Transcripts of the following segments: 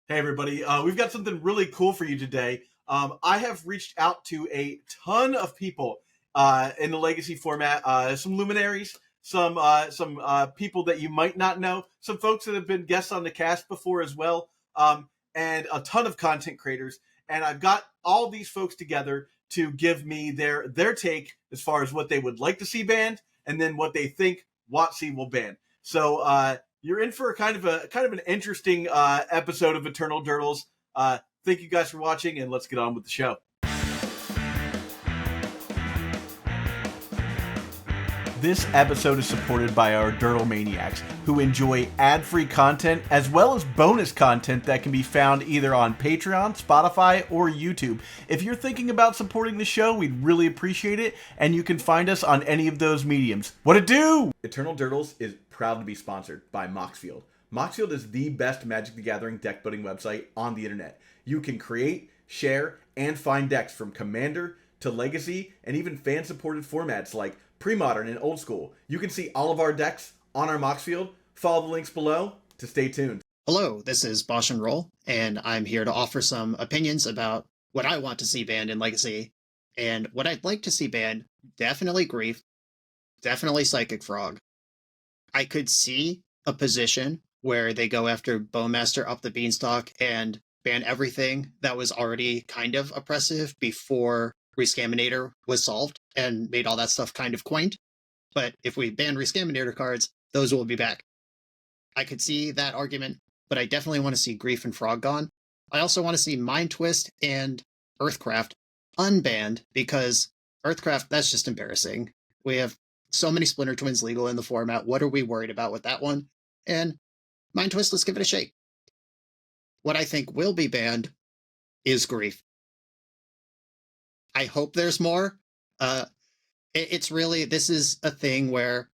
Hey everybody, we've got something really cool for you today. I have reached out to a ton of people in the Legacy format, some luminaries, some people that you might not know, some folks that have been guests on the cast before as well, and a ton of content creators. And I've got all these folks together to give me their take as far as what they would like to see banned, and then what they think WotC will ban. So you're in for a kind of an interesting episode of Eternal Durdles. Thank you guys for watching, and let's get on with the show. This episode is supported by our Durdlemaniacs, who enjoy ad-free content as well as bonus content that can be found either on Patreon, Spotify, or YouTube. If you're thinking about supporting the show, we'd really appreciate it, and you can find us on any of those mediums. What it do? Eternal Durdles is proud to be sponsored by Moxfield. Moxfield is the best Magic the Gathering deck building website on the internet. You can create, share, and find decks from Commander to Legacy, and even fan-supported formats like Pre-Modern and Old School. You can see all of our decks on our Moxfield. Follow the links below to stay tuned. Hello, this is Bosh and Roll, and I'm here to offer some opinions about what I want to see banned in Legacy. And what I'd like to see banned, definitely Grief, definitely Psychic Frog. I could see a position where they go after Bowmaster up the Beanstalk and ban everything that was already kind of oppressive before Rescaminator was solved and made all that stuff kind of quaint. But if we ban Rescaminator cards, those will be back. I could see that argument, but I definitely want to see Grief and Frog gone. I also want to see Mind Twist and Earthcraft unbanned, because Earthcraft, that's just embarrassing. We have so many Splinter Twins legal in the format. What are we worried about with that one? And Mind Twist, let's give it a shake. What I think will be banned is Grief. I hope there's more. It's really, this is a thing where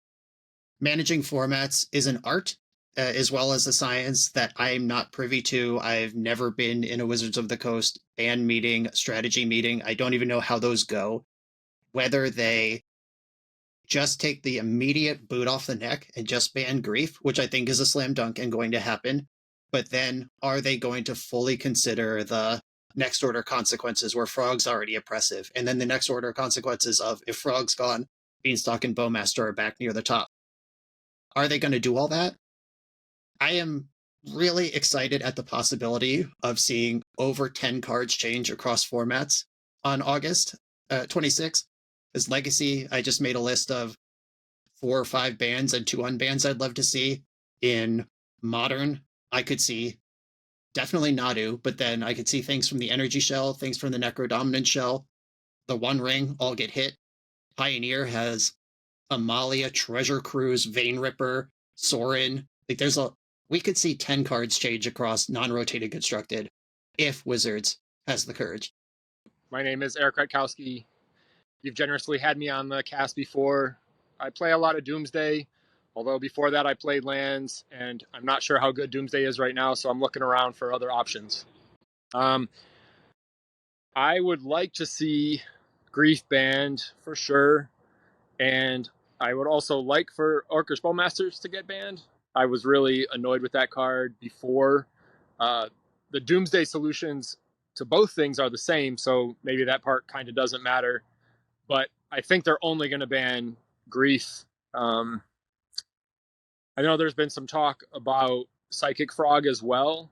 managing formats is an art as well as a science that I'm not privy to. I've never been in a Wizards of the Coast ban meeting, strategy meeting. I don't even know how those go. Whether they just take the immediate boot off the neck and just ban Grief, which I think is a slam dunk and going to happen. But then are they going to fully consider the next order consequences where Frog's already oppressive, and then the next order consequences of if Frog's gone, Beanstalk and Bowmaster are back near the top? Are they going to do all that? I am really excited at the possibility of seeing over 10 cards change across formats on August 26th. As Legacy, I just made a list of 4 or 5 bans and 2 unbans I'd love to see. In Modern, I could see definitely Nadu, but then I could see things from the Energy Shell, things from the Necrodominant Shell. The One Ring all get hit. Pioneer has Amalia, Treasure Cruise, Vein Ripper, Sorin. Like we could see 10 cards change across non-rotated constructed if Wizards has the courage. My name is Eric Ratkowski. You've generously had me on the cast before. I play a lot of Doomsday, although before that I played lands, and I'm not sure how good Doomsday is right now, so I'm looking around for other options. I would like to see Grief banned for sure, and I would also like for Orcish Bowmasters to get banned. I was really annoyed with that card before. The Doomsday solutions to both things are the same, so maybe that part kind of doesn't matter. But I think they're only going to ban Grief. I know there's been some talk about Psychic Frog as well,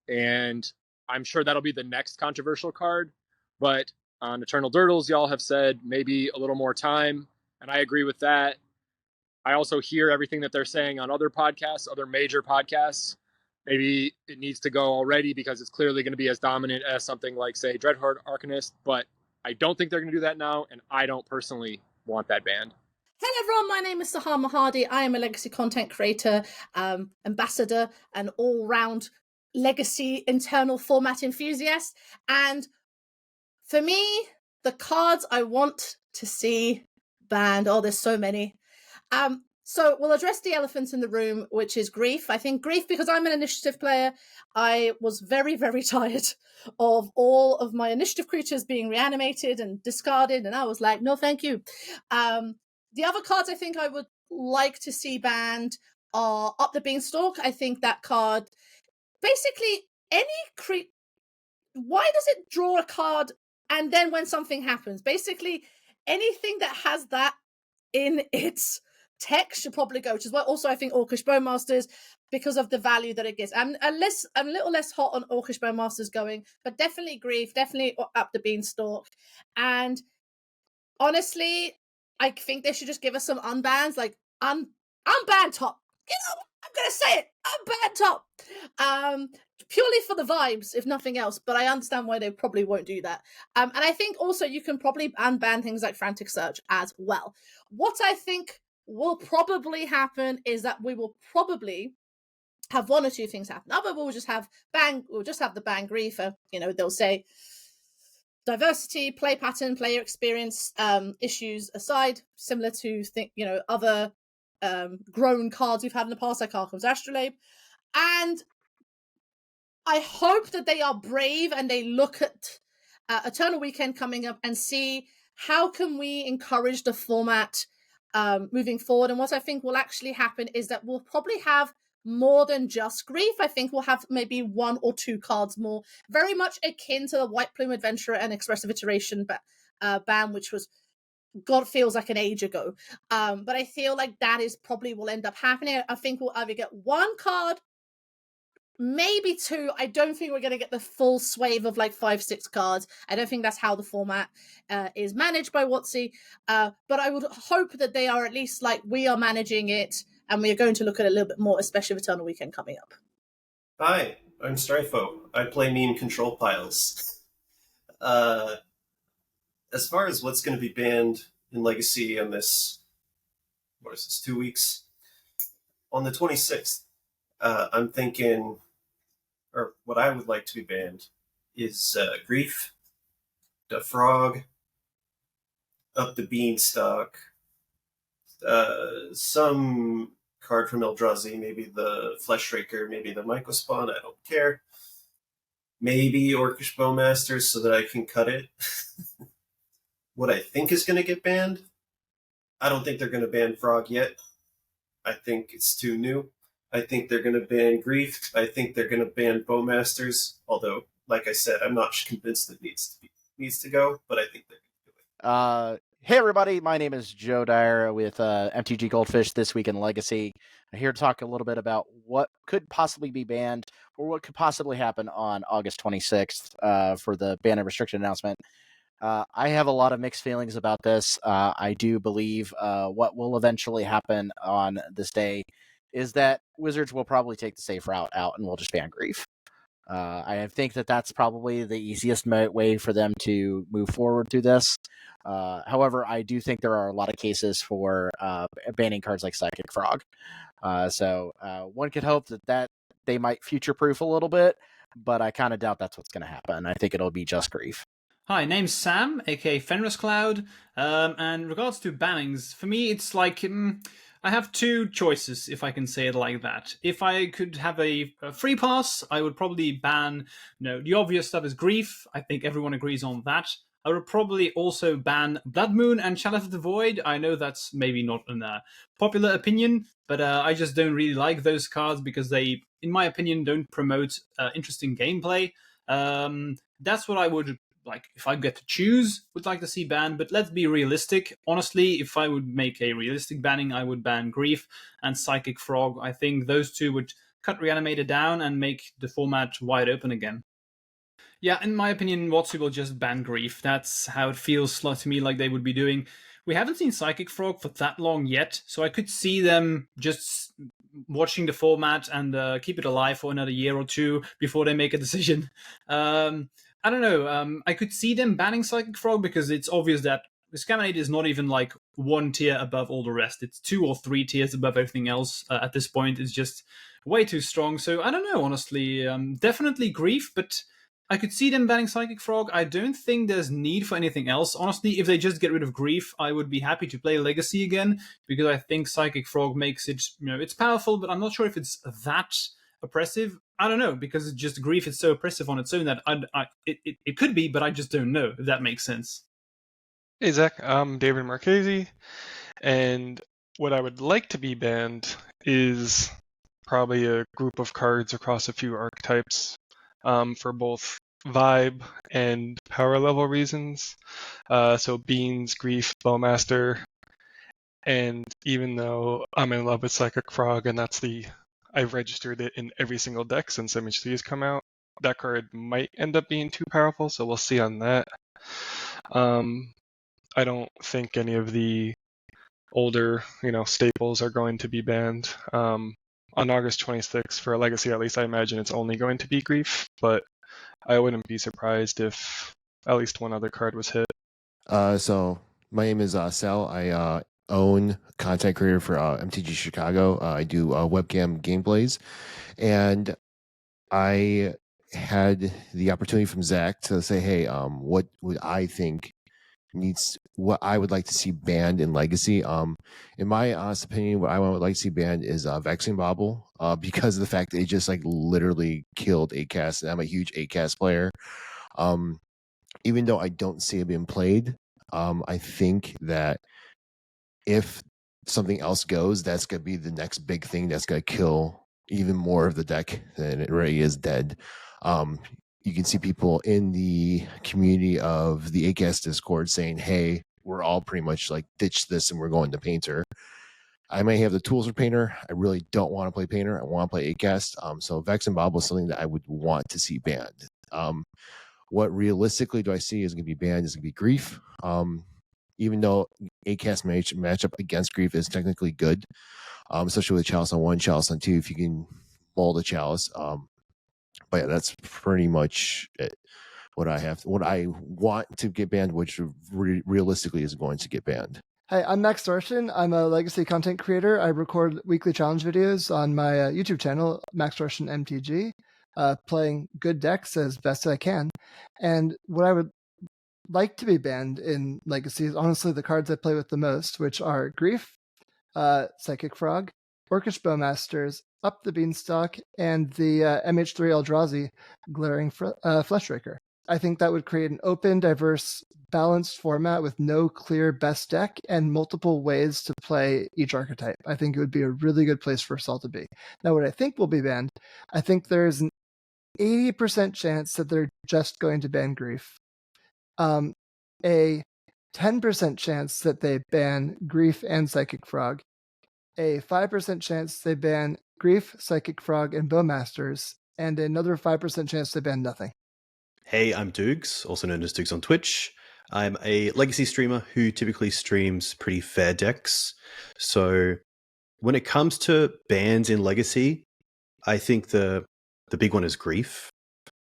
and I'm sure that'll be the next controversial card. But on Eternal Durdles, y'all have said maybe a little more time, and I agree with that. I also hear everything that they're saying on other podcasts, other major podcasts. Maybe it needs to go already because it's clearly going to be as dominant as something like, say, Dreadhorde Arcanist, but I don't think they're going to do that now, and I don't personally want that banned. Hello everyone, my name is Sahar Mahadi. I am a Legacy content creator, ambassador, and all-round Legacy internal format enthusiast. And for me, the cards I want to see banned, there's so many. So we'll address the elephant in the room, which is Grief. I think Grief, because I'm an initiative player, I was very, very tired of all of my initiative creatures being reanimated and discarded, and I was like, no, thank you. The other cards I think I would like to see banned are Up the Beanstalk. I think that card, basically, why does it draw a card and then when something happens? Basically, anything that has that in its text should probably go, which is why also I think Orcish Bowmasters, because of the value that it gives. I'm a little less hot on Orcish Bowmasters going, but definitely Grief, definitely up the Beanstalk. And honestly, I think they should just give us some unbans, like unban top. I'm gonna say it, unban top. Purely for the vibes, if nothing else. But I understand why they probably won't do that. And I think also you can probably unban things like Frantic Search as well. What I think will probably happen is that we will probably have one or two things happen. Either we'll just have the bang Grief. They'll say diversity, play pattern, player experience issues aside, similar to other grown cards we've had in the past, like Arkham's Astrolabe. And I hope that they are brave and they look at Eternal Weekend coming up and see how can we encourage the format moving forward. And what I think will actually happen is that we'll probably have more than just Grief. I think we'll have maybe one or two cards more, very much akin to the White Plume Adventurer and Expressive Iteration ban, which was, God, feels like an age ago. But I feel like that is probably will end up happening. I think we'll either get one card, maybe two. I don't think we're going to get the full swathe of like 5-6 cards. I don't think that's how the format is managed by WotC. But I would hope that they are at least like we are managing it, and we are going to look at it a little bit more, especially with Eternal Weekend coming up. Hi, I'm Stryfo. I play meme control piles. As far as what's going to be banned in Legacy on this, 2 weeks? On the 26th, I'm thinking, or what I would like to be banned is Grief, the Frog, up the Beanstalk, some card from Eldrazi, maybe the Fleshraker, maybe the Mycospawn, I don't care. Maybe Orcish Bowmasters so that I can cut it. What I think is going to get banned, I don't think they're going to ban Frog yet. I think it's too new. I think they're going to ban Grief. I think they're going to ban Bowmasters, although, like I said, I'm not convinced it needs to go, but I think they're going to do it. Hey everybody, my name is Joe Dyer with MTG Goldfish This Week in Legacy. I'm here to talk a little bit about what could possibly be banned or what could possibly happen on August 26th for the ban and restriction announcement. I have a lot of mixed feelings about this. I do believe what will eventually happen on this day is that Wizards will probably take the safe route out and will just ban Grief. I think that that's probably the easiest way for them to move forward through this. However, I do think there are a lot of cases for banning cards like Psychic Frog. So one could hope that they might future-proof a little bit, but I kind of doubt that's what's going to happen. I think it'll be just Grief. Hi, name's Sam, aka Fenruscloud. And in regards to bannings, for me, it's like I have two choices, if I can say it like that. If I could have a free pass, I would probably ban. The obvious stuff is Grief. I think everyone agrees on that. I would probably also ban Blood Moon and Chalice of the Void. I know that's maybe not a popular opinion, but I just don't really like those cards because they, in my opinion, don't promote interesting gameplay. That's what I would, like, if I get to choose, would like to see banned. But let's be realistic. Honestly, if I would make a realistic banning, I would ban Grief and Psychic Frog. I think those two would cut Reanimator down and make the format wide open again. Yeah, in my opinion, WotC will just ban Grief. That's how it feels to me like they would be doing. We haven't seen Psychic Frog for that long yet, so I could see them just watching the format and keep it alive for another year or two before they make a decision. I don't know. I could see them banning Psychic Frog because it's obvious that Scaminate is not even like one tier above all the rest. It's 2 or 3 tiers above everything else at this point. It's just way too strong. So I don't know, honestly. Definitely Grief, but I could see them banning Psychic Frog. I don't think there's need for anything else. Honestly, if they just get rid of Grief, I would be happy to play Legacy again because I think Psychic Frog makes it, it's powerful, but I'm not sure if it's that oppressive. I don't know, because it's just Grief is so oppressive on its own that it could be, but I just don't know, if that makes sense. Hey Zach, I'm David Marchese, and what I would like to be banned is probably a group of cards across a few archetypes. for both vibe and power level reasons. So Beans, Grief, Bowmaster, and even though I'm in love with Psychic Frog, and I've registered it in every single deck since MHC has come out, that card might end up being too powerful, so we'll see on that. I don't think any of the older, staples are going to be banned. On August 26th, for Legacy at least, I imagine it's only going to be Grief, but I wouldn't be surprised if at least one other card was hit. So my name is Sal. I own content creator for MTG Chicago. I do webcam gameplays, and I had the opportunity from Zach to say, "Hey, what would I think what I would like to see banned in Legacy?" In my honest opinion, what I would like to see banned is Vexing Bobble, because of the fact that it just literally killed 8-cast, and I'm a huge 8-cast player. Even though I don't see it being played, I think that if something else goes, that's going to be the next big thing that's going to kill even more of the deck than it already is dead. You can see people in the community of the 8-cast Discord saying, "Hey, we're all pretty much ditch this and we're going to Painter." I may have the tools for Painter. I really don't want to play Painter. I want to play 8-cast. So Vex and Bobble is something that I would want to see banned. What realistically do I see is going to be banned is going to be Grief. Even though 8-cast matchup against Grief is technically good, especially with Chalice on 1, Chalice on 2, if you can mold a Chalice. But yeah, that's pretty much it. What I want to get banned, which realistically is going to get banned. Hi, I'm Maxtortion. I'm a Legacy content creator. I record weekly challenge videos on my YouTube channel, Maxtortion MTG, playing good decks as best I can. And what I would like to be banned in Legacy is honestly the cards I play with the most, which are Grief, Psychic Frog, Orcish Bowmasters, Up the Beanstalk, and the MH3 Eldrazi Glaring Fleshraker. I think that would create an open, diverse, balanced format with no clear best deck and multiple ways to play each archetype. I think it would be a really good place for us all to be. Now, what I think will be banned, I think there's an 80% chance that they're just going to ban Grief. A 10% chance that they ban Grief and Psychic Frog. A 5% chance they ban Grief, Psychic Frog, and Bowmasters. And another 5% chance they ban nothing. Hey, I'm Dukes, also known as Dukes on Twitch. I'm a Legacy streamer who typically streams pretty fair decks. So when it comes to bans in Legacy, I think the big one is Grief.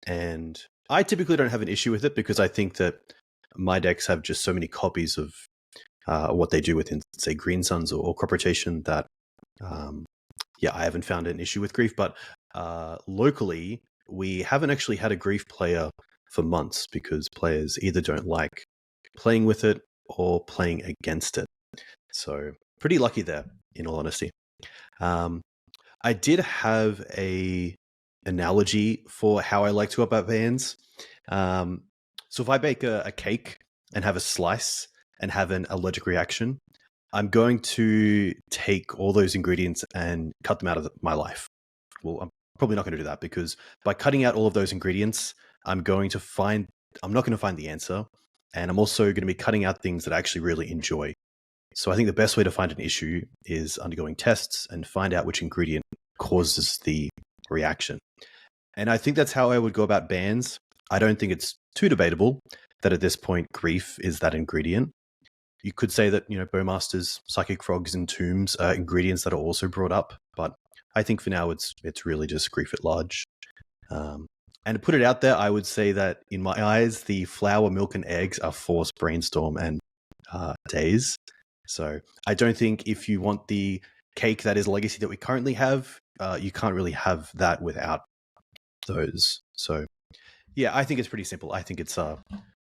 And I typically don't have an issue with it because I think that my decks have just so many copies of what they do within, say, Green Suns or Crop Rotation that, I haven't found an issue with Grief. But locally, we haven't actually had a Grief player for months because players either don't like playing with it or playing against it. So pretty lucky there, in all honesty. I did have a analogy for how I like to about bans. So if I bake a cake and have a slice and have an allergic reaction, I'm going to take all those ingredients and cut them out of my life. Well, I'm probably not going to do that because by cutting out all of those ingredients, I'm not going to find the answer. And I'm also going to be cutting out things that I actually really enjoy. So I think the best way to find an issue is undergoing tests and find out which ingredient causes the reaction. And I think that's how I would go about bans. I don't think it's too debatable that at this point, Grief is that ingredient. You could say that, Bowmasters, Psychic Frogs, and Tombs are ingredients that are also brought up, but I think for now it's really just Grief at large. And to put it out there, I would say that in my eyes, the flour, milk, and eggs are Force, Brainstorm, and Days. So I don't think if you want the cake that is Legacy that we currently have, you can't really have that without those. So yeah, I think it's pretty simple. I think it's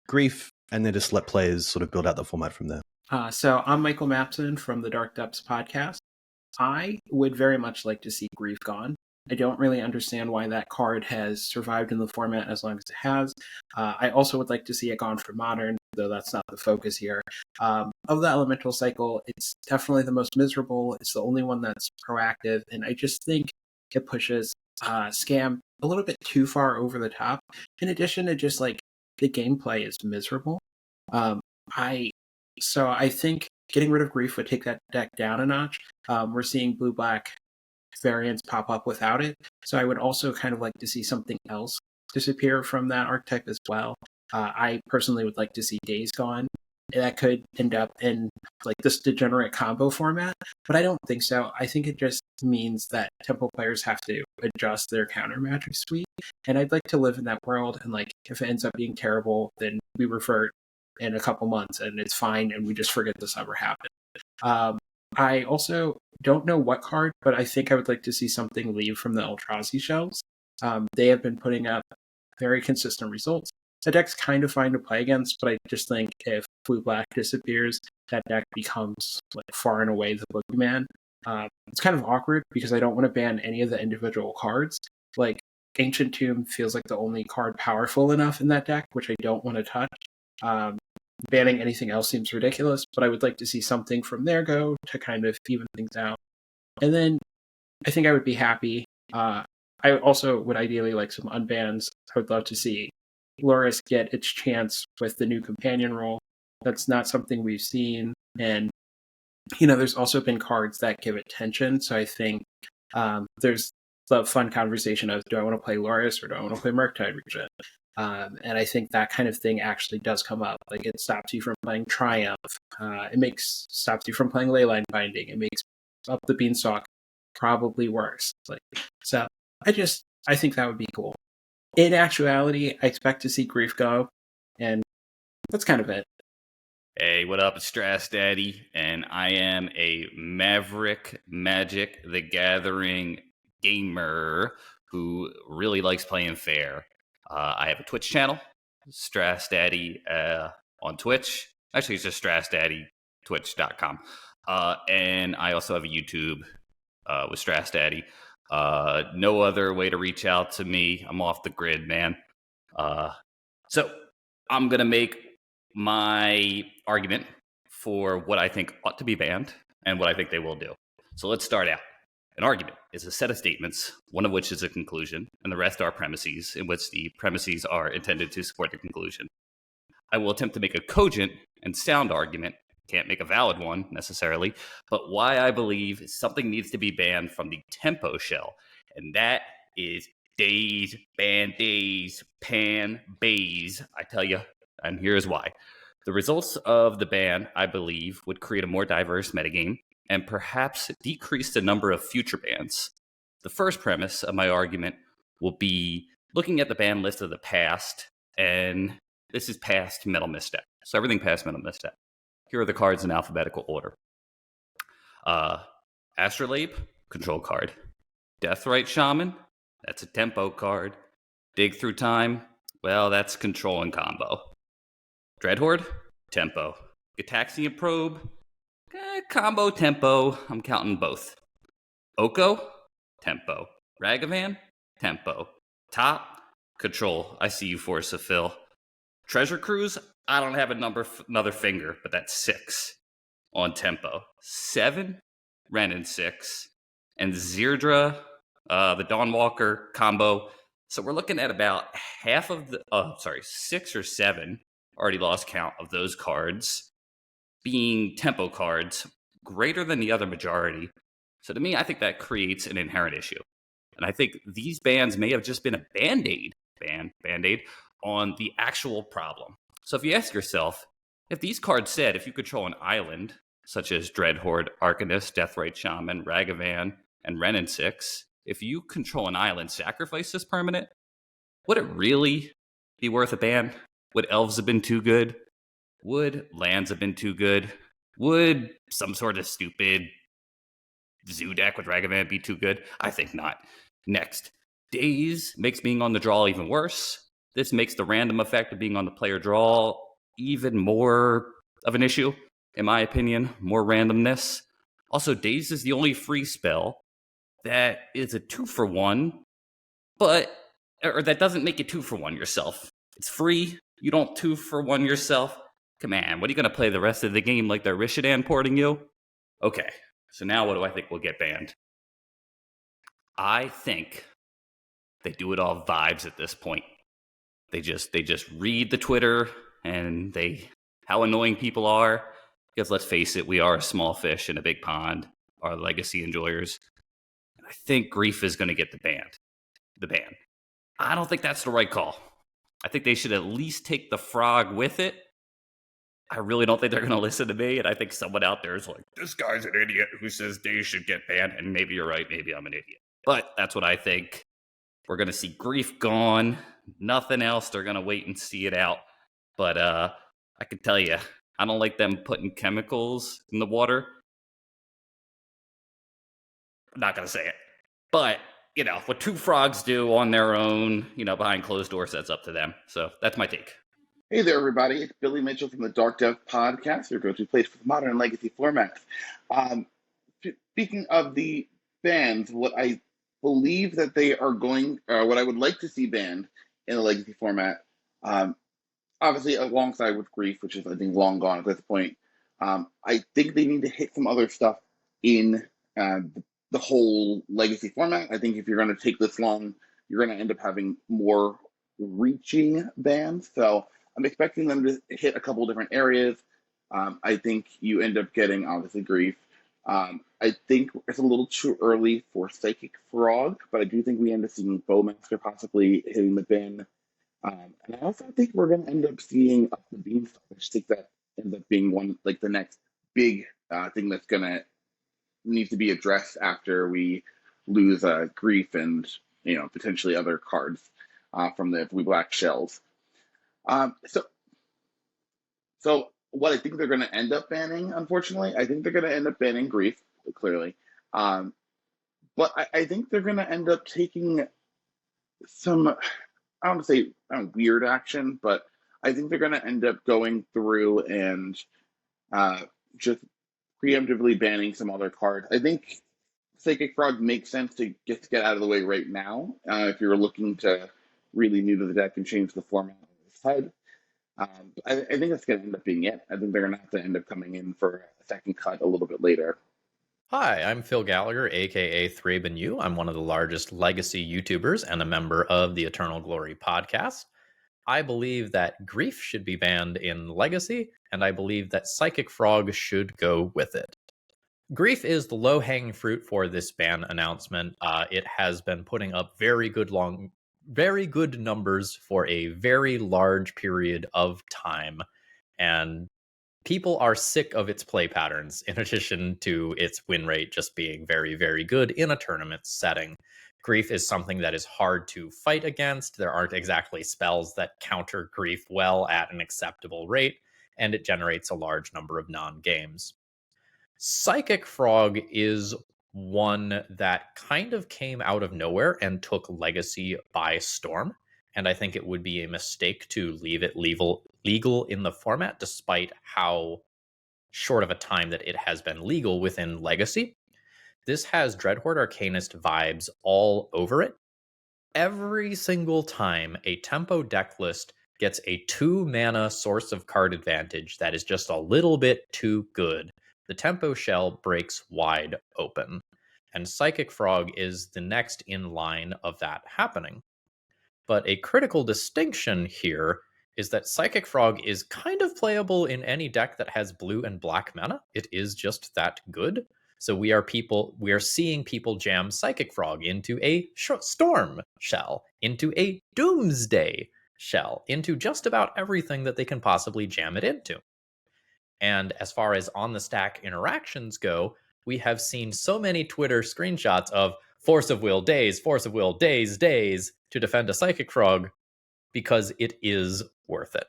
Grief, and then just let players sort of build out the format from there. So I'm Michael Mapson from the Dark Depths podcast. I would very much like to see Grief gone. I don't really understand why that card has survived in the format as long as it has. I also would like to see it gone for Modern, though that's not the focus here. Of the Elemental Cycle, it's definitely the most miserable. It's the only one that's proactive, and I just think it pushes Scam a little bit too far over the top. In addition to just like the gameplay is miserable. I think getting rid of Grief would take that deck down a notch. We're seeing blue-black variants pop up without it, so I would also kind of like to see something else disappear from that archetype as well. I personally would like to see Days Gone. That could end up in like this degenerate combo format, but I don't think so. I think it just means that Tempo players have to adjust their counter magic suite, and I'd like to live in that world. And like, if it ends up being terrible, then we revert in a couple months, and it's fine, and we just forget this ever happened. I also don't know what card, but I think I would like to see something leave from the Eldrazi shelves. They have been putting up very consistent results. The deck's kind of fine to play against, but I just think if blue-black disappears, that deck becomes like far and away the boogeyman. It's kind of awkward because I don't want to ban any of the individual cards. Like, Ancient Tomb feels like the only card powerful enough in that deck, which I don't want to touch. Banning anything else seems ridiculous, but I would like to see something from there go to kind of even things out. And then I think I would be happy. I also would ideally like some unbans. I would love to see Loris get its chance with the new companion role. That's not something we've seen. And, there's also been cards that give it tension. So I think there's the fun conversation of, do I want to play Loris or do I want to play Murktide Regent? And I think that kind of thing actually does come up. Like, it stops you from playing Triumph. It stops you from playing Leyline Binding. It makes up the Beanstalk probably worse. So I think that would be cool. In actuality, I expect to see Grief go, and that's kind of it. Hey, what up? It's Strassdaddy, and I am a Maverick Magic the Gathering gamer who really likes playing fair. I have a Twitch channel, Strassdaddy on Twitch. Actually, it's just StrassDaddyTwitch.com. And I also have a YouTube with Strassdaddy. No other way to reach out to me. I'm off the grid, man. So I'm going to make my argument for what I think ought to be banned and what I think they will do. So let's start out. An argument is a set of statements, one of which is a conclusion, and the rest are premises, in which the premises are intended to support the conclusion. I will attempt to make a cogent and sound argument, can't make a valid one necessarily, but why I believe something needs to be banned from the Tempo shell, and that is Days, ban Days, pan Bays. I tell you, and here's why. The results of the ban, I believe, would create a more diverse metagame and perhaps decrease the number of future bans. The first premise of my argument will be looking at the ban list of the past, and this is past Metal Misstep. So everything past Metal Misstep. Here are the cards in alphabetical order. Astrolabe, control card. Deathrite Shaman, that's a tempo card. Dig Through Time, well, that's control and combo. Dreadhorde, tempo. Gataxian Probe, combo tempo, I'm counting both. Oko, tempo. Ragavan, tempo. Top, control, I see you, FORCEOFPHIL. Treasure Cruise, I don't have another finger, but that's 6 on tempo. 7, Ren and 6. And Zerdra, the Dawnwalker combo. So we're looking at about half of the, 6 or 7, already lost count of those cards being tempo cards, greater than the other majority. So to me, I think that creates an inherent issue. And I think these bans may have just been a band-aid on the actual problem. So if you ask yourself, if these cards said if you control an island, such as Dreadhorde, Arcanist, Deathrite Shaman, Ragavan, and Ren and 6, if you control an island, sacrifice this permanent, would it really be worth a ban? Would elves have been too good? Would lands have been too good? Would some sort of stupid zoo deck with Ragavan be too good? I think not. Next, Days makes being on the draw even worse. This makes the random effect of being on the player draw even more of an issue, in my opinion, more randomness. Also, Days is the only free spell that is a 2-for-1, or that doesn't make it 2-for-1 yourself. It's free, you don't 2-for-1 yourself. Come on, what are you going to play the rest of the game like they're Rishadan porting you? Okay, so now what do I think will get banned? I think They do it all vibes at this point. They just read the Twitter and how annoying people are. Because let's face it, we are a small fish in a big pond, our legacy enjoyers. And I think Grief is going to get the ban. I don't think that's the right call. I think they should at least take the frog with it. I really don't think they're going to listen to me. And I think someone out there is like, this guy's an idiot who says they should get banned. And maybe you're right. Maybe I'm an idiot. But that's what I think. We're going to see Grief gone. Nothing else. They're going to wait and see it out. But I can tell you, I don't like them putting chemicals in the water. I'm not going to say it. But, what two frogs do on their own, behind closed doors, that's up to them. So that's my take. Hey there, everybody. It's Billy Mitchell from the Dark Depths Podcast, your go-to place for the modern and legacy formats. Speaking of the bans, what I believe that they are what I would like to see banned in the legacy format, obviously alongside with Grief, which is, I think, long gone at this point, I think they need to hit some other stuff in the whole legacy format. I think if you're going to take this long, you're going to end up having more reaching bans. So I'm expecting them to hit a couple different areas. I think you end up getting, obviously, Grief. I think it's a little too early for Psychic Frog, but I do think we end up seeing Bowmaster possibly hitting the bin. And I also think we're going to end up seeing up the Beanstalk. I just think that ends up being one, like the next big thing that's going to need to be addressed after we lose Grief and, potentially other cards from the blue-black shells. So what I think they're going to end up banning, unfortunately, I think they're going to end up banning Grief, clearly. But I think they're going to end up taking some, I don't want to say weird action, but I think they're going to end up going through and just preemptively banning some other cards. I think Psychic Frog makes sense to get out of the way right now if you're looking to really new to the deck and change the format on its head. I think that's going to end up being it. I think they're going to have to end up coming in for a second cut a little bit later. Hi, I'm Phil Gallagher, aka ThrabenU. I'm one of the largest legacy YouTubers and a member of the Eternal Glory podcast. I believe that Grief should be banned in Legacy, and I believe that Psychic Frog should go with it. Grief is the low-hanging fruit for this ban announcement. It has been putting up very good numbers for a very large period of time, and people are sick of its play patterns, in addition to its win rate just being very, very good in a tournament setting. Grief is something that is hard to fight against. There aren't exactly spells that counter Grief well at an acceptable rate, and it generates a large number of non-games. Psychic Frog is one that kind of came out of nowhere and took Legacy by storm, and I think it would be a mistake to leave it legal in the format, despite how short of a time that it has been legal within Legacy. This has Dreadhorde Arcanist vibes all over it. Every single time a tempo deck list gets a 2-mana source of card advantage that is just a little bit too good, the tempo shell breaks wide open. And Psychic Frog is the next in line of that happening. But a critical distinction here is that Psychic Frog is kind of playable in any deck that has blue and black mana. It is just that good. So we are seeing people jam Psychic Frog into a Storm shell, into a Doomsday shell, into just about everything that they can possibly jam it into. And as far as on the stack interactions go, we have seen so many Twitter screenshots of Force of Will days to defend a Psychic Frog because it is worth it.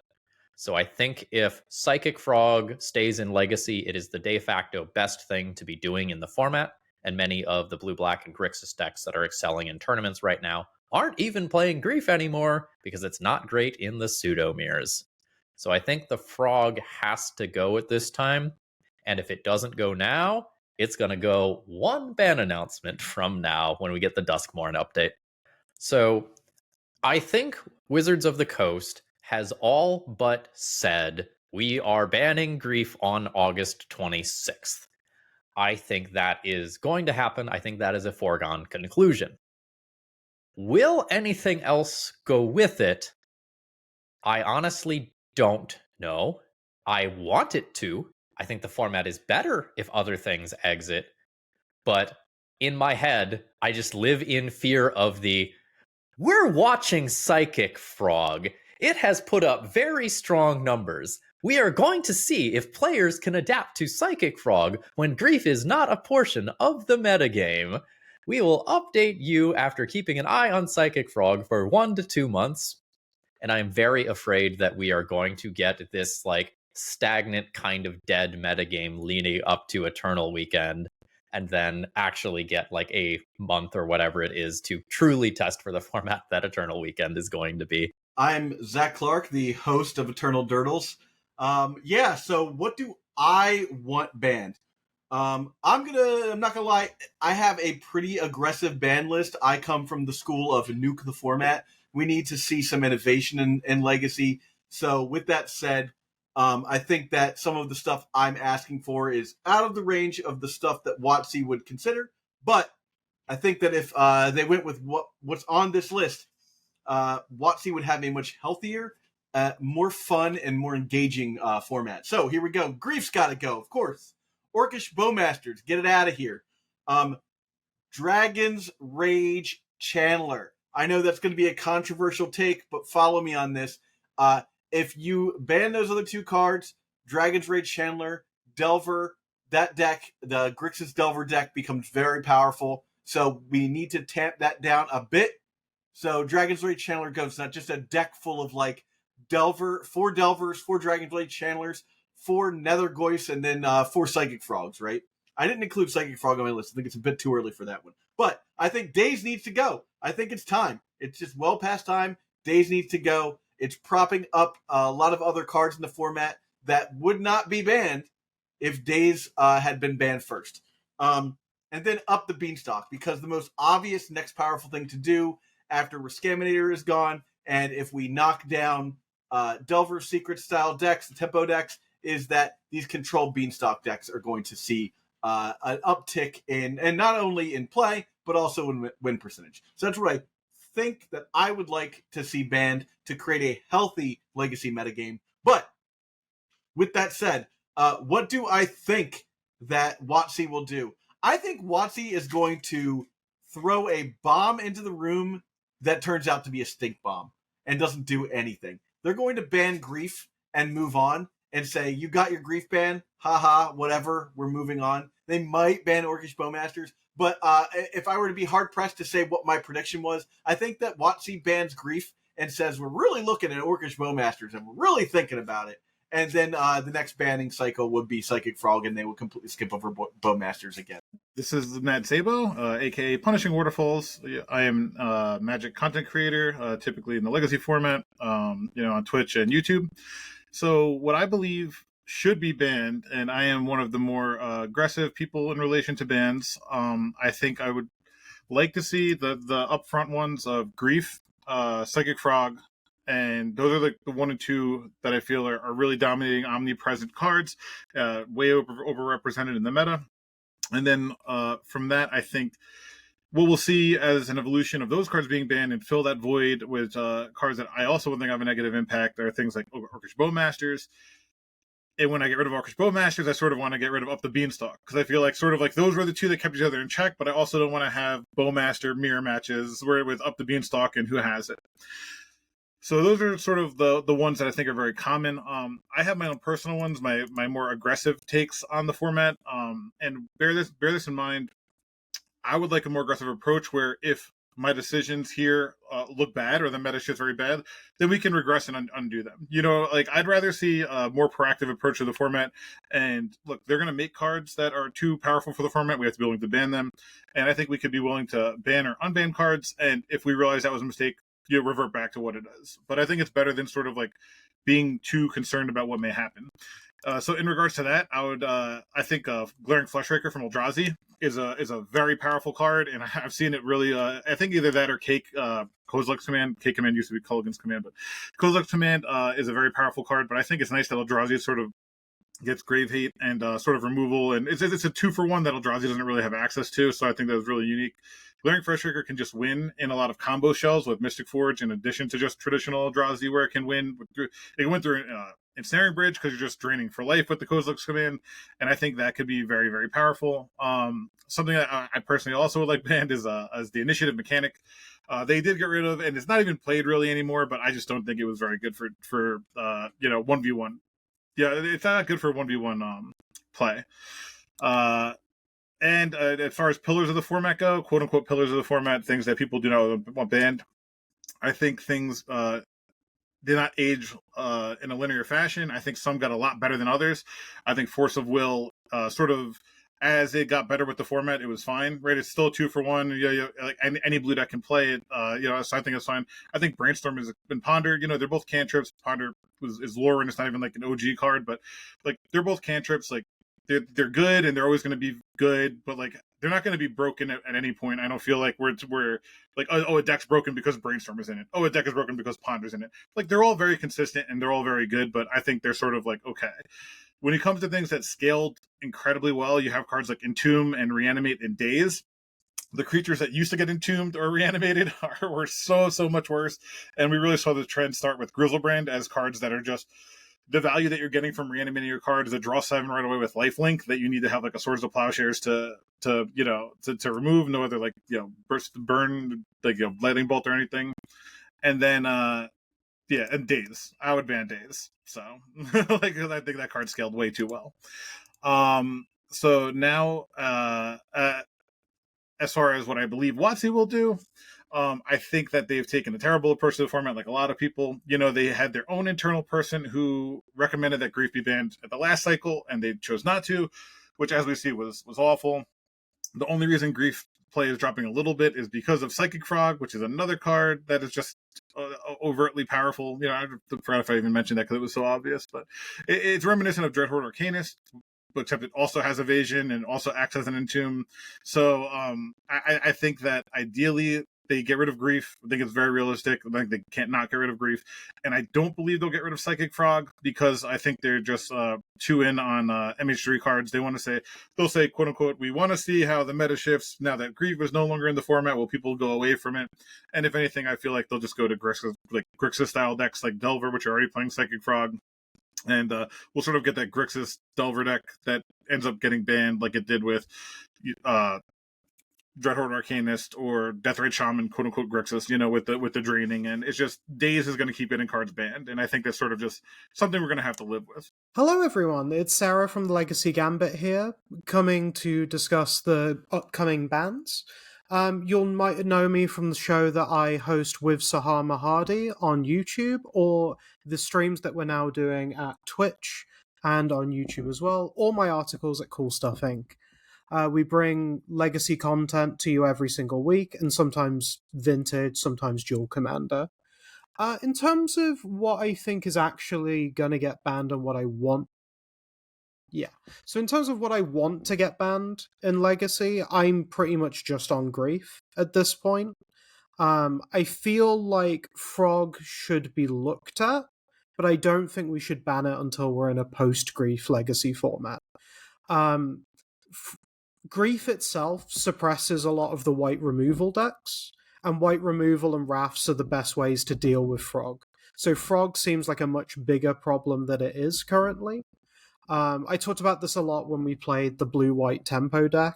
So I think if Psychic Frog stays in Legacy, it is the de facto best thing to be doing in the format, and many of the blue, black, and Grixis decks that are excelling in tournaments right now aren't even playing Grief anymore because it's not great in the pseudo mirrors. So I think the Frog has to go at this time, and if it doesn't go now, it's going to go one ban announcement from now when we get the Duskmorn update. So I think Wizards of the Coast has all but said we are banning Grief on August 26th. I think that is going to happen. I think that is a foregone conclusion. Will anything else go with it? I honestly don't know. I want it to. I think the format is better if other things exit. But in my head, I just live in fear of we're watching Psychic Frog. It has put up very strong numbers. We are going to see if players can adapt to Psychic Frog when Grief is not a portion of the metagame. We will update you after keeping an eye on Psychic Frog for 1 to 2 months. And I'm very afraid that we are going to get this like stagnant kind of dead metagame leading up to Eternal Weekend, and then actually get like a month or whatever it is to truly test for the format that Eternal Weekend is going to be. I'm Zach Clark, the host of Eternal Durdles. So what do I want banned? I'm not gonna lie, I have a pretty aggressive ban list. I come from the school of nuke the format. We need to see some innovation in Legacy. So with that said, I think that some of the stuff I'm asking for is out of the range of the stuff that WotC would consider. But I think that if they went with what's on this list, WotC would have a much healthier, more fun, and more engaging format. So here we go. Grief's got to go, of course. Orcish Bowmasters, get it out of here. Dragon's Rage Channeler. I know that's going to be a controversial take, but follow me on this. If you ban those other two cards, Dragon's Rage Channeler, Delver, that deck, the Grixis Delver deck becomes very powerful. So we need to tamp that down a bit. So Dragon's Rage Channeler goes not just a deck full of like Delver, 4 Delvers, 4 Dragon's Rage Channelers, 4 Nethergoyfs, and then 4 Psychic Frogs, right? I didn't include Psychic Frog on my list. I think it's a bit too early for that one. But I think Daze needs to go. I think it's time. It's just well past time. Daze needs to go. It's propping up a lot of other cards in the format that would not be banned if Daze had been banned first. And then up the Beanstalk, because the most obvious next powerful thing to do after Rescaminator is gone, and if we knock down Delver Secret style decks, the tempo decks, is that these controlled Beanstalk decks are going to see an uptick in, and not only in play, but also in win percentage. So that's what I think that I would like to see banned to create a healthy Legacy metagame. But with that said, what do I think that WotC will do? I think WotC is going to throw a bomb into the room that turns out to be a stink bomb and doesn't do anything. They're going to ban Grief and move on and say, you got your Grief ban, haha, whatever, we're moving on. They might ban Orcish Bowmasters, but if I were to be hard-pressed to say what my prediction was, I think that WotC bans Grief and says, we're really looking at Orcish Bowmasters and we're really thinking about it. And then the next banning cycle would be Psychic Frog, and they would completely skip over Bowmasters again. This is Mad Sabo, aka Punishing Waterfalls. I am a Magic content creator, typically in the Legacy format, on Twitch and YouTube. So what I believe should be banned, and I am one of the more aggressive people in relation to bans, I think I would like to see the upfront ones of Grief, Psychic Frog, and those are the 1 and 2 that I feel are really dominating, omnipresent cards, way overrepresented in the meta. And then from that, I think what we'll see as an evolution of those cards being banned and fill that void with cards that I also would think have a negative impact are things like Orcish Bowmasters. And when I get rid of Orcish Bowmasters, I sort of want to get rid of Up the Beanstalk, because I feel like sort of like those were the two that kept each other in check, but I also don't want to have Bowmaster mirror matches where with Up the Beanstalk and who has it. So those are sort of the ones that I think are very common. I have my own personal ones, my more aggressive takes on the format. And bear this in mind. I would like a more aggressive approach where if my decisions here look bad or the meta shit's very bad, then we can regress and undo them. I'd rather see a more proactive approach to the format. And look, they're going to make cards that are too powerful for the format. We have to be willing to ban them. And I think we could be willing to ban or unban cards. And if we realize that was a mistake, you revert back to what it is. But I think it's better than sort of like being too concerned about what may happen. So in regards to that, I think Glaring Fleshraker from Eldrazi is a very powerful card, and I've seen it really. I think either that or Cake Kozilek's Command. Cake Command used to be Culligan's Command, but Kozilek's Command is a very powerful card. But I think it's nice that Eldrazi is sort of gets Grave Hate and sort of removal, and it's a 2-for-1 that Eldrazi doesn't really have access to, so I think that was really unique. Glaring Freshraker can just win in a lot of combo shells with Mystic Forge, in addition to just traditional Eldrazi, where it can win. It can win through Ensnaring Bridge because you're just draining for life with the Kozilek's command, and I think that could be very, very powerful. Something that I personally also would like banned is the Initiative mechanic. They did get rid of, and it's not even played really anymore, but I just don't think it was very good for 1v1. Yeah, it's not good for 1v1 play. And as far as pillars of the format go, quote unquote pillars of the format, things that people do not want banned, I think things did not age in a linear fashion. I think some got a lot better than others. I think Force of Will sort of, as it got better with the format, it was fine, right? It's still 2-for-1. Yeah, like any blue deck can play it. So I think it's fine. I think Brainstorm has been Ponder. They're both cantrips. Ponder is lore, and it's not even like an OG card, but like they're both cantrips. Like they're good, and they're always going to be good, but like they're not going to be broken at any point. I don't feel like we're like, oh, a deck's broken because Brainstorm is in it. Oh, a deck is broken because Ponder's in it. Like they're all very consistent and they're all very good, but I think they're sort of like, okay. When it comes to things that scaled incredibly well, you have cards like Entomb and Reanimate in Days. The creatures that used to get entombed or reanimated were so much worse. And we really saw the trend start with Grizzlebrand as cards that are just the value that you're getting from reanimating your card is a draw 7 right away with lifelink that you need to have like a Swords of Plowshares to remove. No other like burn like lightning bolt or anything. And then and Days. I would ban Days. So like I think that card scaled way too well. So now as far as what I believe WotC will do, I think that they've taken a terrible approach to the format, like a lot of people. They had their own internal person who recommended that Grief be banned at the last cycle, and they chose not to, which, as we see, was awful. The only reason Grief play is dropping a little bit is because of Psychic Frog, which is another card that is just overtly powerful. I forgot if I even mentioned that because it was so obvious, but it's reminiscent of Dreadhorde Arcanist, except it also has evasion and also acts as an entomb. So I think that ideally they get rid of Grief. I think it's very realistic. I think they can't not get rid of Grief. And I don't believe they'll get rid of Psychic Frog because I think they're just too in on MH3 cards. They'll say, quote unquote, we want to see how the meta shifts now that Grief is no longer in the format. Will people go away from it? And if anything, I feel like they'll just go to Grixis style decks like Delver, which are already playing Psychic Frog. And we'll sort of get that Grixis Delver deck that ends up getting banned like it did with Dreadhorde Arcanist or Deathrite Shaman, quote unquote Grixis, with the draining. And it's just Days is going to keep getting cards banned. And I think that's sort of just something we're going to have to live with. Hello, everyone. It's Sarah from the Legacy Gambit here, coming to discuss the upcoming bans. You might know me from the show that I host with Sahar Mahadi on YouTube, or the streams that we're now doing at Twitch and on YouTube as well, or my articles at Cool Stuff Inc. We bring legacy content to you every single week, and sometimes vintage, sometimes dual commander. In terms of what I think is actually going to get banned and what I want, so in terms of what I want to get banned in Legacy, I'm pretty much just on Grief at this point. I feel like Frog should be looked at, but I don't think we should ban it until we're in a post-Grief Legacy format. Grief itself suppresses a lot of the white removal decks, and white removal and Wraths are the best ways to deal with Frog. So Frog seems like a much bigger problem than it is currently. I talked about this a lot when we played the blue-white tempo deck,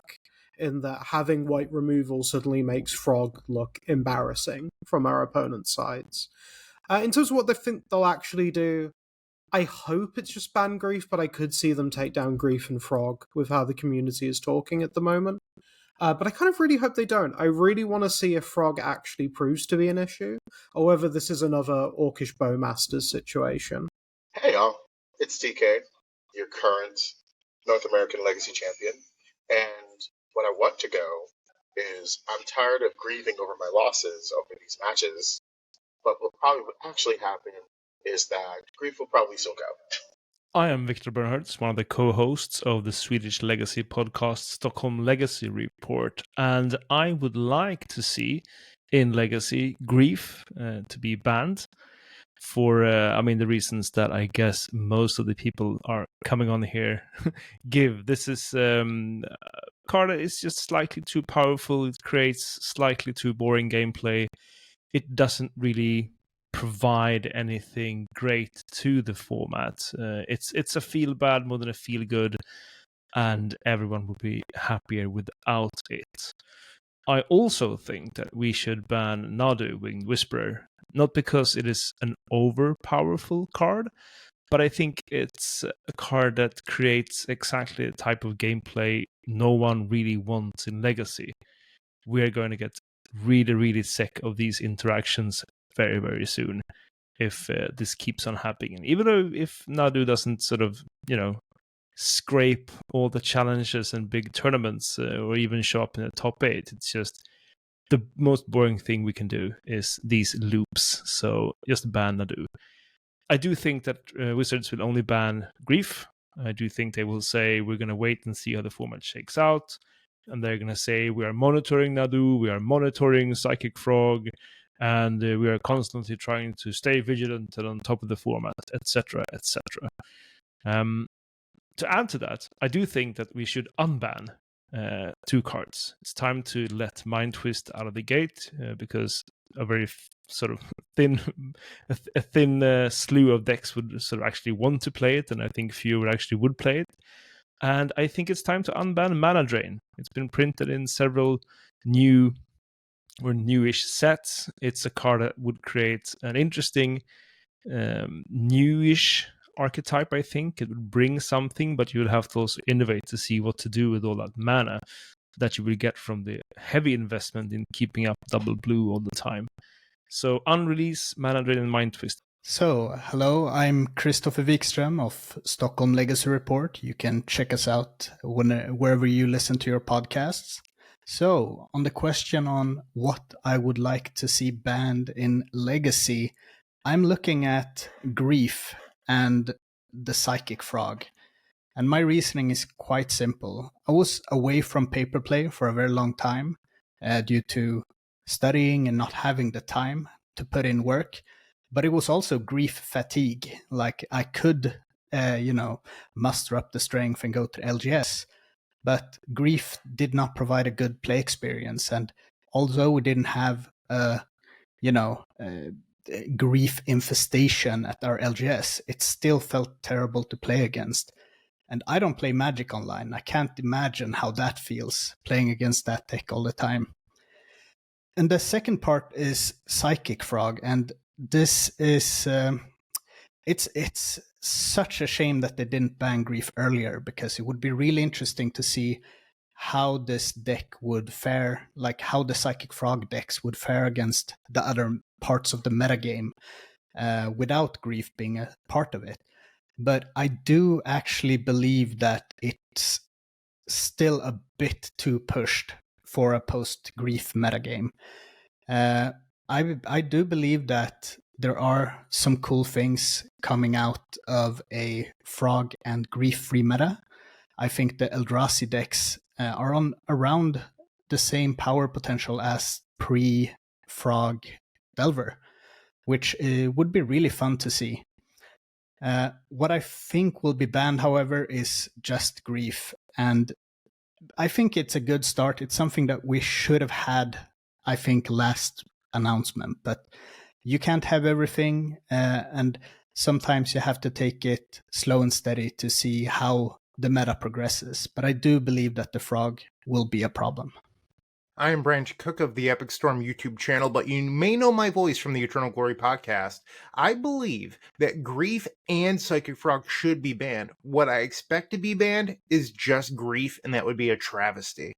in that having white removal suddenly makes Frog look embarrassing from our opponent's sides. In terms of what they think they'll actually do, I hope it's just ban Grief, but I could see them take down Grief and Frog with how the community is talking at the moment. But I kind of really hope they don't. I really want to see if Frog actually proves to be an issue, or whether this is another Orcish Bowmasters situation. Hey y'all, it's TK, your current North American Legacy champion, and what I want to go is I'm tired of grieving over my losses over these matches, but what actually happen is that Grief will probably still go. I am Victor Bernhardt, one of the co-hosts of the Swedish legacy podcast Stockholm Legacy Report, and I would like to see in Legacy Grief to be banned for the reasons that I guess most of the people are coming on here give. This is card that is just slightly too powerful. It creates slightly too boring gameplay. It doesn't really provide anything great to the format. It's a feel bad more than a feel good, and everyone would be happier without it. I also think that we should ban Nadu, Winged Whisperer, not because it is an overpowerful card, but I think it's a card that creates exactly the type of gameplay no one really wants in Legacy. We're going to get really, really sick of these interactions very, very soon if this keeps on happening. And even though if Nadu doesn't sort of, scrape all the challenges and big tournaments or even show up in the top 8, it's just the most boring thing we can do is these loops. So just ban Nadu. I do think that Wizards will only ban Grief. I do think they will say we're going to wait and see how the format shakes out. And they're going to say we are monitoring Nadu, we are monitoring Psychic Frog, and we are constantly trying to stay vigilant and on top of the format, etc., etc. To add to that, I do think that we should unban 2 cards. It's time to let Mind Twist out of the gate because a very sort of thin slew of decks would sort of actually want to play it, and I think fewer actually would play it. And I think it's time to unban Mana Drain. It's been printed in several new or newish sets. It's a card that would create an interesting newish archetype. I think it would bring something, but you would have to also innovate to see what to do with all that mana that you will get from the heavy investment in keeping up double blue all the time. So unrelease Mana Drain and Mind Twist. So, hello, I'm Christofer Wikström of Stockholm Legacy Report. You can check us out wherever you listen to your podcasts. So, on the question on what I would like to see banned in Legacy, I'm looking at Grief and the Psychic Frog. And my reasoning is quite simple. I was away from paper play for a very long time due to studying and not having the time to put in work. But it was also grief fatigue. Like I could, muster up the strength and go to LGS. But Grief did not provide a good play experience. And although we didn't have Grief infestation at our LGS, it still felt terrible to play against. And I don't play Magic online. I can't imagine how that feels, playing against that deck all the time. And the second part is Psychic Frog, and this is it's such a shame that they didn't ban Grief earlier, because it would be really interesting to see how this deck would fare, like how the Psychic Frog decks would fare against the other parts of the metagame without Grief being a part of it. But I do actually believe that it's still a bit too pushed for a post-Grief metagame. I do believe that there are some cool things coming out of a Frog and Grief-free meta. I think the Eldrazi decks are on around the same power potential as pre-Frog Delver, which would be really fun to see. What I think will be banned, however, is just Grief. And I think it's a good start. It's something that we should have had, I think, last announcement. But you can't have everything, and sometimes you have to take it slow and steady to see how the meta progresses. But I do believe that the Frog will be a problem. I am Branch Cook of the Epic Storm YouTube channel, but you may know my voice from the Eternal Glory podcast. I believe that Grief and Psychic Frog should be banned. What I expect to be banned is just Grief, and that would be a travesty.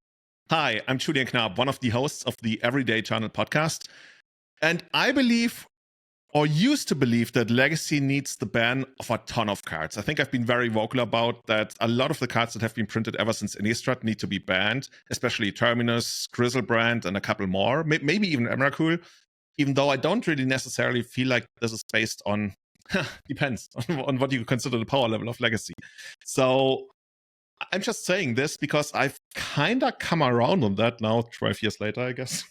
Hi, I'm Julian Knab, one of the hosts of the Everyday Channel podcast. And I believe, or used to believe, that Legacy needs the ban of a ton of cards. I think I've been very vocal about that. A lot of the cards that have been printed ever since Innistrad need to be banned, especially Terminus, Griselbrand, and a couple more, maybe even Emrakul, even though I don't really necessarily feel like this is based on, depends on what you consider the power level of Legacy. So I'm just saying this because I've kind of come around on that now, 12 years later, I guess.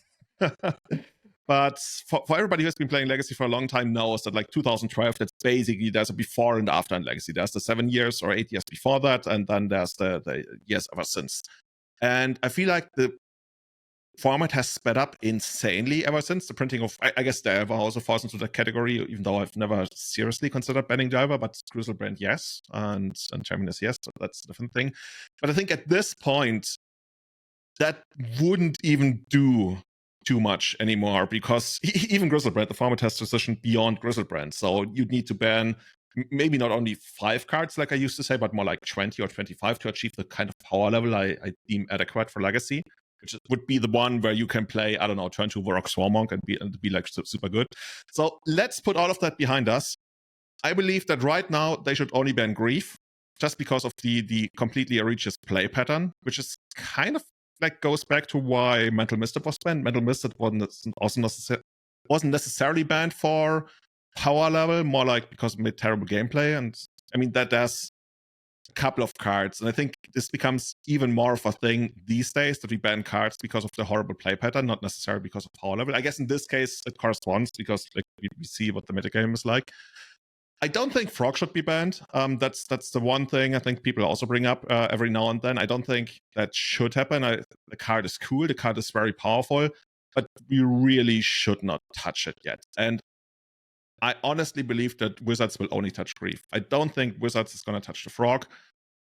But for everybody who's been playing Legacy for a long time knows that like 2012, that's basically, there's a before and after in Legacy. There's the 7 years or 8 years before that, and then there's the years ever since. And I feel like the format has sped up insanely ever since the printing of, I guess Diver also falls into that category, even though I've never seriously considered banning Diver, but Griselbrand, yes, and Terminus, yes, so that's a different thing. But I think at this point, that wouldn't even do too much anymore, because even Griselbrand, the format has transitioned beyond Griselbrand, so you'd need to ban maybe not only 5 cards like I used to say, but more like 20 or 25 to achieve the kind of power level I deem adequate for Legacy, which would be the one where you can play, I don't know, turn 2 Varrock Swarmonk and be like super good. So let's put all of that behind us. I believe that right now they should only ban Grief, just because of the completely egregious play pattern, which is kind of like goes back to why Mental Misstep was banned. Mental Misstep wasn't necessarily banned for power level, more like because it made terrible gameplay. And I mean, that there's a couple of cards, and I think this becomes even more of a thing these days, that we ban cards because of the horrible play pattern, not necessarily because of power level. I guess in this case it corresponds, because like we see what the metagame is like. I don't think Frog should be banned. That's the one thing I think people also bring up every now and then. I don't think that should happen. The card is cool, the card is very powerful, but we really should not touch it yet. And I honestly believe that Wizards will only touch Grief. I don't think Wizards is going to touch the Frog.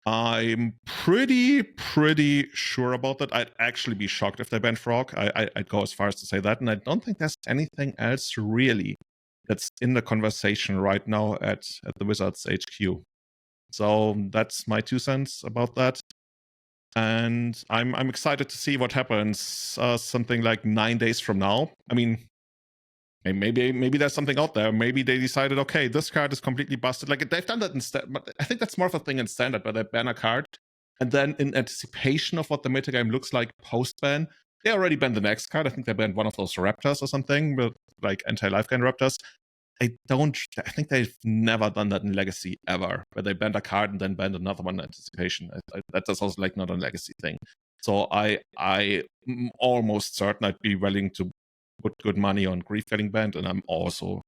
I'm pretty sure about that. I'd actually be shocked if they ban Frog. I'd go as far as to say that. And I don't think there's anything else really that's in the conversation right now at the Wizards HQ. So that's my 2 cents about that. And I'm excited to see what happens something like 9 days from now. I mean, maybe there's something out there. Maybe they decided, okay, this card is completely busted. Like they've done that instead, but I think that's more of a thing in Standard, where they ban a card, and then in anticipation of what the metagame looks like post-ban, they already banned the next card. I think they banned one of those Raptors or something, but like anti-lifegain Raptors. I think they've never done that in Legacy ever, where they banned a card and then banned another one in anticipation. That's also like not a Legacy thing. So I'm almost certain I'd be willing to put good money on Grief getting banned, and I'm also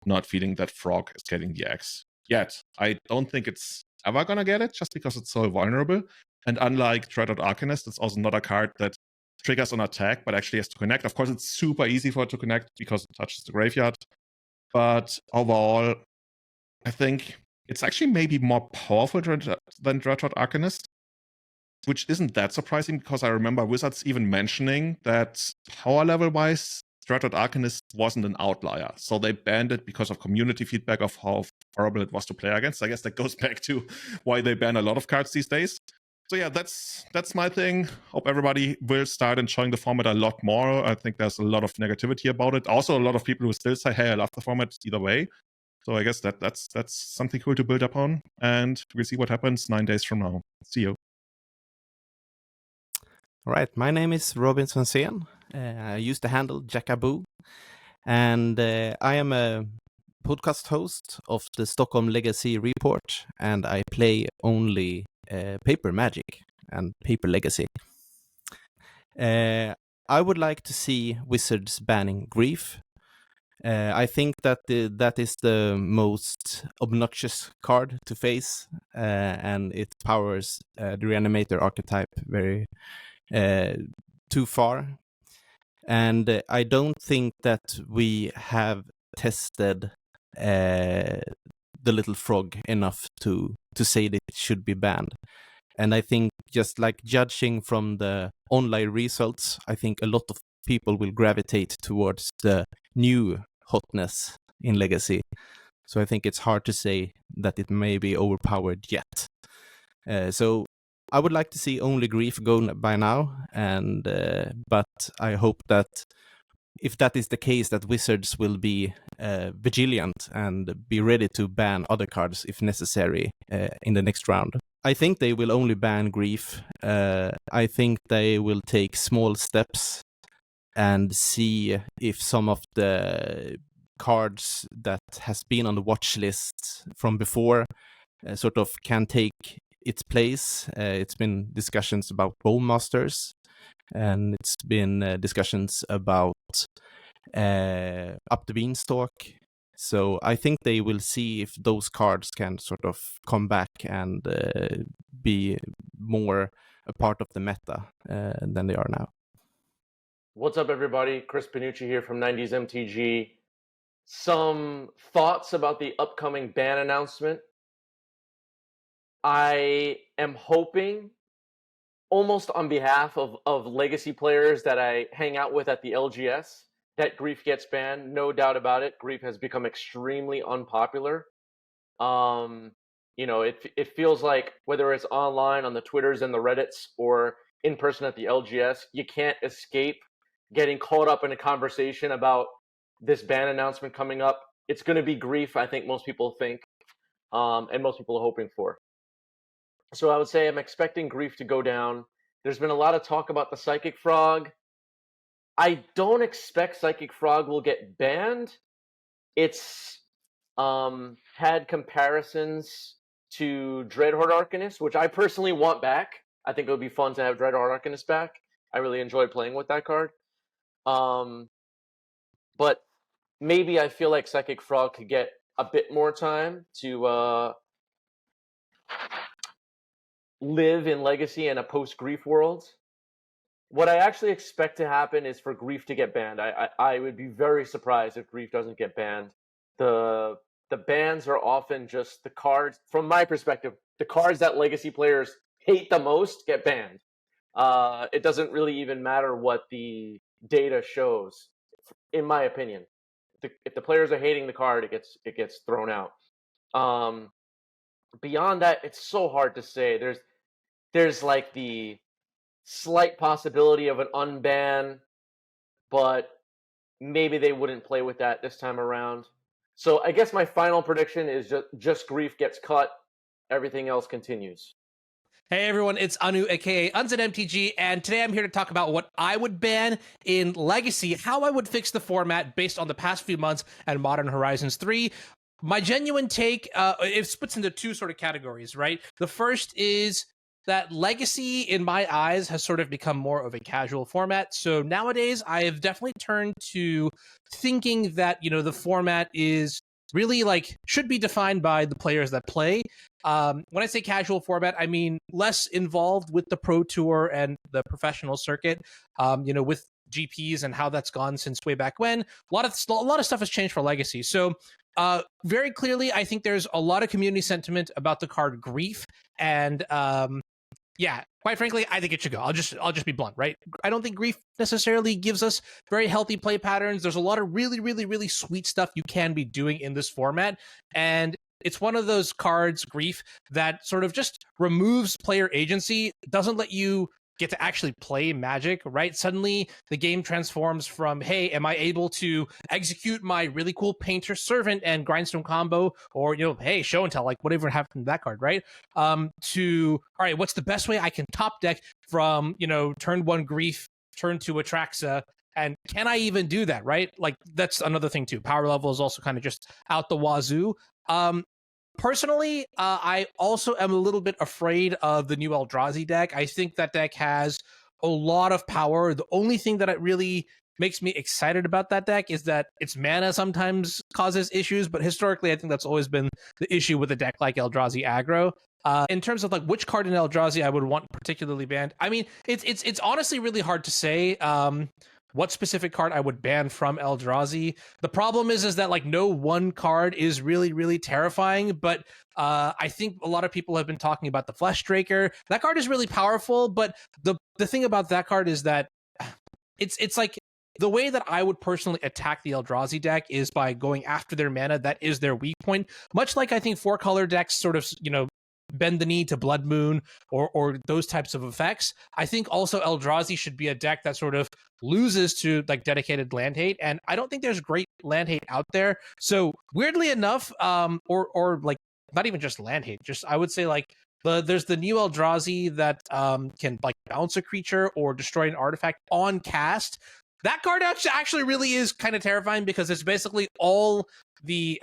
not feeling that Frog is getting the X yet. I don't think it's ever gonna get it, just because it's so vulnerable. And unlike Dreadhorde Arcanist, it's also not a card that triggers on attack, but actually has to connect. Of course, it's super easy for it to connect because it touches the graveyard. But overall, I think it's actually maybe more powerful than Dreadhorde Arcanist, which isn't that surprising, because I remember Wizards even mentioning that power level-wise, Dreadhorde Arcanist wasn't an outlier. So they banned it because of community feedback of how horrible it was to play against. I guess that goes back to why they ban a lot of cards these days. So yeah, that's my thing. Hope everybody will start enjoying the format a lot more. I think there's a lot of negativity about it. Also, a lot of people who still say, hey, I love the format either way. So I guess that's something cool to build upon. And we'll see what happens 9 days from now. See you. All right, my name is Robin Svensen. I used to handle Jackaboo. And I am a podcast host of the Stockholm Legacy Report. And I play only paper Magic and paper Legacy. I would like to see Wizards banning Grief. I think that that is the most obnoxious card to face, and it powers the Reanimator archetype very too far. And I don't think that we have tested the little frog enough to say that it should be banned. And I think just like judging from the online results, I think a lot of people will gravitate towards the new hotness in Legacy. So I think it's hard to say that it may be overpowered yet. So I would like to see only Grief go by now, and but I hope that if that is the case, that Wizards will be vigilant and be ready to ban other cards if necessary in the next round. I think they will only ban Grief. I think they will take small steps and see if some of the cards that has been on the watch list from before sort of can take its place. It's been discussions about Bowmasters, and it's been discussions about up the Beanstalk. So I think they will see if those cards can sort of come back and be more a part of the meta than they are now. What's up, everybody? Chris Banuchi here from 90s MTG. Some thoughts about the upcoming ban announcement. I am hoping, almost on behalf of legacy players that I hang out with at the LGS, that Grief gets banned. No doubt about it. Grief has become extremely unpopular. It feels like whether it's online on the Twitters and the Reddits or in person at the LGS, you can't escape getting caught up in a conversation about this ban announcement coming up. It's going to be Grief, I think most people think, and most people are hoping for. So I would say I'm expecting Grief to go down. There's been a lot of talk about the Psychic Frog. I don't expect Psychic Frog will get banned. It's had comparisons to Dreadhorde Arcanist, which I personally want back. I think it would be fun to have Dreadhorde Arcanist back. I really enjoyed playing with that card. But maybe I feel like Psychic Frog could get a bit more time to live in Legacy and a post-Grief world. What I actually expect to happen is for Grief to get banned. I would be very surprised if Grief doesn't get banned. The bans are often just the cards, from my perspective, the cards that Legacy players hate the most get banned. It doesn't really even matter what the data shows, in my opinion. If the players are hating the card, it gets thrown out. Beyond that, it's so hard to say. There's like the slight possibility of an unban, but maybe they wouldn't play with that this time around. So I guess my final prediction is just Grief gets cut, everything else continues. Hey everyone, it's Anu, aka UnZMTG, and today I'm here to talk about what I would ban in Legacy, how I would fix the format based on the past few months and Modern Horizons 3. My genuine take, it splits into two sort of categories, right? The first is that Legacy, in my eyes, has sort of become more of a casual format. So nowadays, I have definitely turned to thinking that, the format is really should be defined by the players that play. When I say casual format, I mean less involved with the Pro Tour and the professional circuit, with GPs and how that's gone since way back when. A lot of stuff has changed for Legacy. So very clearly, I think there's a lot of community sentiment about the card Grief, and yeah, quite frankly, I think it should go. I'll just be blunt, right? I don't think Grief necessarily gives us very healthy play patterns. There's a lot of really, really, really sweet stuff you can be doing in this format, and it's one of those cards, Grief, that sort of just removes player agency, doesn't let you get to actually play Magic, right? Suddenly the game transforms from, hey, am I able to execute my really cool Painter Servant and Grindstone combo, or, hey, Show and Tell, whatever happened to that card, right? To, all right, what's the best way I can top deck from, turn 1 Grief, turn 2 Atraxa, and can I even do that, right? That's another thing too. Power level is also kind of just out the wazoo. Personally, I also am a little bit afraid of the new Eldrazi deck. I think that deck has a lot of power. The only thing that really makes me excited about that deck is that its mana sometimes causes issues, but historically, I think that's always been the issue with a deck like Eldrazi aggro. In terms of which card in Eldrazi I would want particularly banned, I mean, it's honestly really hard to say. What specific card I would ban from Eldrazi. The problem is that no one card is really, really terrifying, but I think a lot of people have been talking about the Fleshdraker. That card is really powerful, but the thing about that card is that it's the way that I would personally attack the Eldrazi deck is by going after their mana. That is their weak point. Much like I think 4-color decks sort of, bend the knee to Blood Moon or those types of effects. I think also Eldrazi should be a deck that sort of loses to dedicated land hate, and I don't think there's great land hate out there. So weirdly enough, or not even just land hate, just I would say there's the new Eldrazi that can bounce a creature or destroy an artifact on cast. That card actually really is kind of terrifying because it's basically all the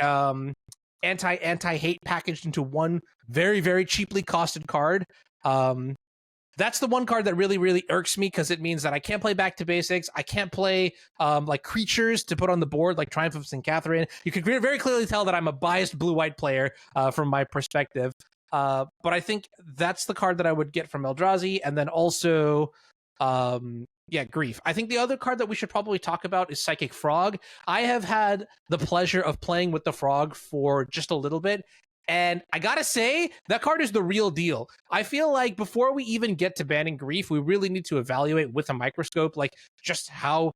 anti-hate packaged into one very, very cheaply costed card. that's the one card that really, really irks me because it means that I can't play Back to Basics. I can't play like creatures to put on the board, like Triumph of St. Catherine. You can very clearly tell that I'm a biased blue-white player from my perspective. But I think that's the card that I would get from Eldrazi. And then also, Grief. I think the other card that we should probably talk about is Psychic Frog. I have had the pleasure of playing with the Frog for just a little bit. And I gotta say, that card is the real deal. I feel like before we even get to banning Grief, we really need to evaluate with a microscope, like just how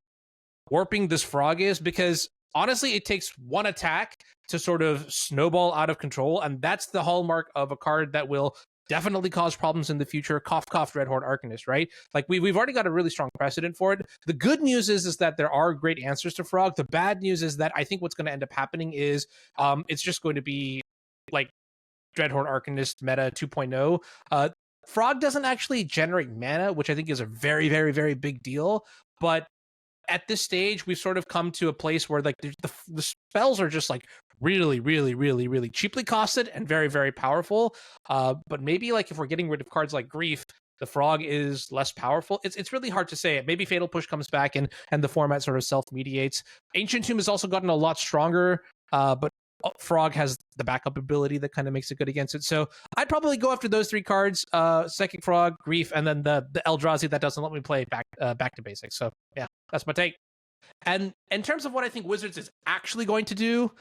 warping this Frog is, because honestly, it takes one attack to sort of snowball out of control, and that's the hallmark of a card that will definitely cause problems in the future. Cough, cough, Dreadhorde Arcanist, right? Like we've already got a really strong precedent for it. The good news is that there are great answers to Frog. The bad news is that I think what's going to end up happening is it's just going to be like Dreadhorde Arcanist meta 2.0. Frog doesn't actually generate mana, which I think is a very, very, very big deal. But at this stage, we've sort of come to a place where like the spells are just like really, really, really, really cheaply costed and very, very powerful. But maybe like if we're getting rid of cards like Grief, the Frog is less powerful. It's really hard to say. Maybe Fatal Push comes back and the format sort of self-mediates. Ancient Tomb has also gotten a lot stronger, but Frog has the backup ability that kind of makes it good against it. So I'd probably go after those three cards: Psychic Frog, Grief, and then the Eldrazi that doesn't let me play back to basics. So yeah, that's my take. And in terms of what I think Wizards is actually going to do,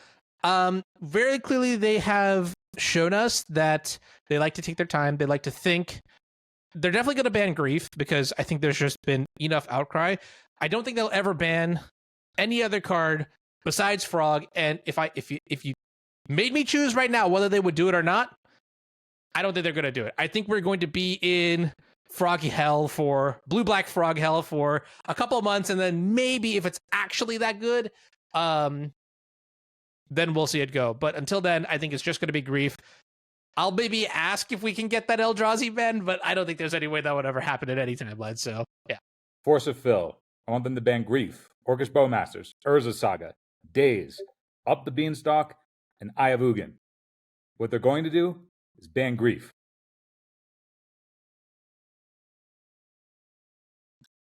very clearly they have shown us that they like to take their time. They like to think. They're definitely going to ban Grief because I think there's just been enough outcry. I don't think they'll ever ban any other card besides Frog. And if you made me choose right now whether they would do it or not, I don't think they're going to do it. I think we're going to be in Froggy Hell for blue-black Frog Hell for a couple of months, and then maybe if it's actually that good, then we'll see it go. But until then, I think it's just going to be Grief. I'll maybe ask if we can get that Eldrazi ban, but I don't think there's any way that would ever happen at any timeline. So yeah. Force of Phil. I want them to ban Grief, Orcish Bowmasters, Urza Saga, Days, Up the Beanstalk, and Eye of Ugin. What they're going to do is ban Grief.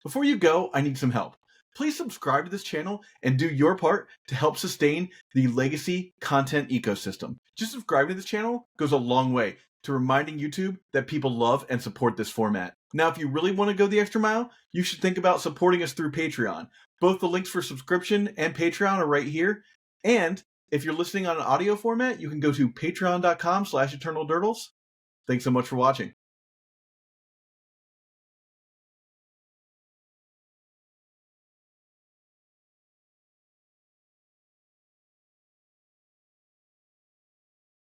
Before you go, I need some help. Please subscribe to this channel and do your part to help sustain the Legacy content ecosystem. Just subscribing to this channel goes a long way to reminding YouTube that people love and support this format. Now, if you really want to go the extra mile, you should think about supporting us through Patreon. Both the links for subscription and Patreon are right here. And if you're listening on an audio format, you can go to patreon.com/eternaldurdles. Thanks so much for watching.